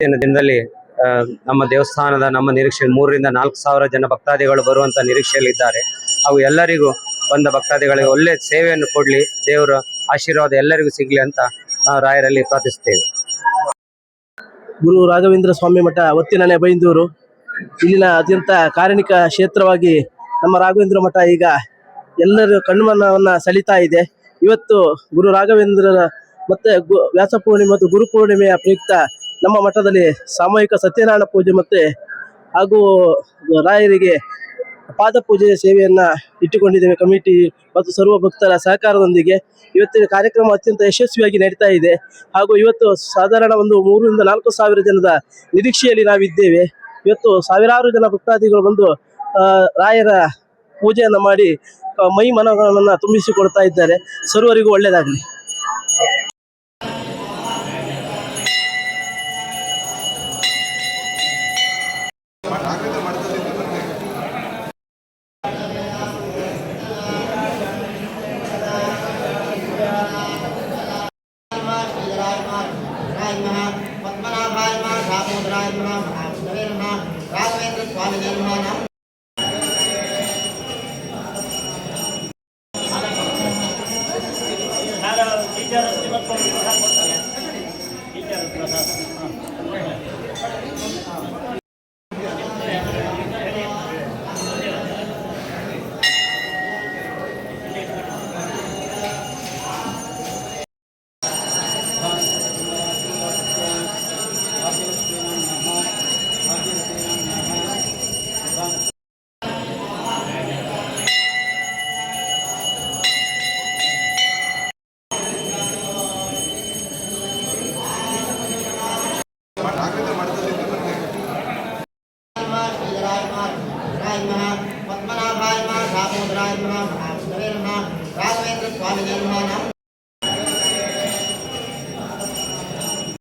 ಇವತ್ತಿನ ದಿನದಲ್ಲಿ ನಮ್ಮ ದೇವಸ್ಥಾನದ ನಮ್ಮ ನಿರೀಕ್ಷೆ 3 ರಿಂದ 4 ಸಾವಿರ ಜನ ಭಕ್ತಾದಿಗಳು ಬರುವಂತ ನಿರೀಕ್ಷೆಯಲ್ಲಿದ್ದಾರೆ. ಅವು ಎಲ್ಲರಿಗೂ ಬಂದ ಭಕ್ತಾದಿಗಳಿಗೆ ಒಳ್ಳೆ ಸೇವೆಯನ್ನು ಕೊಡ್ಲಿ, ದೇವರ ಆಶೀರ್ವಾದ ಎಲ್ಲರಿಗೂ ಸಿಗ್ಲಿ ಅಂತ ನಾವು ರಾಯರಲ್ಲಿ ಪ್ರಾರ್ಥಿಸ್ತೇವೆ. ಗುರು ರಾಘವೇಂದ್ರ ಸ್ವಾಮಿ ಮಠ ಒತ್ತಿನನೆ ಬೈಂದೂರು ಇಲ್ಲಿನ ಅತ್ಯಂತ ಕಾರಣಿಕ ಕ್ಷೇತ್ರವಾಗಿ ನಮ್ಮ ರಾಘವೇಂದ್ರ ಮಠ ಈಗ ಎಲ್ಲರ ಕಣ್ಮನವನ್ನು ಸೆಳೀತಾ ಇದೆ. ಇವತ್ತು ಗುರು ರಾಘವೇಂದ್ರರ ಮತ್ತೆ ವ್ಯಾಸ ಪೂರ್ಣಿಮೆ ಮತ್ತು ಗುರು ಪೂರ್ಣಿಮೆಯ ಪ್ರಯುಕ್ತ ನಮ್ಮ ಮಠದಲ್ಲಿ ಸಾಮೂಹಿಕ ಸತ್ಯನಾರಾಯಣ ಪೂಜೆ ಮತ್ತೆ ಹಾಗೂ ರಾಯರಿಗೆ ಪಾದ ಪೂಜೆಯ ಸೇವೆಯನ್ನ ಇಟ್ಟುಕೊಂಡಿದ್ದೇವೆ. ಕಮಿಟಿ ಮತ್ತು ಸರ್ವ ಭಕ್ತರ ಸಹಕಾರದೊಂದಿಗೆ ಇವತ್ತಿನ ಕಾರ್ಯಕ್ರಮ ಅತ್ಯಂತ ಯಶಸ್ವಿಯಾಗಿ ನಡೀತಾ ಇದೆ. ಹಾಗೂ ಇವತ್ತು ಸಾಧಾರಣ ಒಂದು 3 ರಿಂದ 4 ಸಾವಿರ ಜನದ ನಿರೀಕ್ಷೆಯಲ್ಲಿ ನಾವಿದ್ದೇವೆ. ಇವತ್ತು ಸಾವಿರಾರು ಜನ ಭಕ್ತಾದಿಗಳು ಬಂದು ರಾಯರ ಪೂಜೆಯನ್ನು ಮಾಡಿ ಮೈ ಮನಗಳನ್ನು ತುಂಬಿಸಿಕೊಡ್ತಾ ಇದ್ದಾರೆ. ಸರ್ವರಿಗೂ ಒಳ್ಳೆಯದಾಗಲಿ. ರಾಘವೇಂದ್ರ ಸ್ವಾಮಿ ನಿರ್ಮಾಣ पद्मनाभाय नमः, दामोदराय नमः, महाविष्णवे नमः, राघवेंद्र स्वामी निर्माण।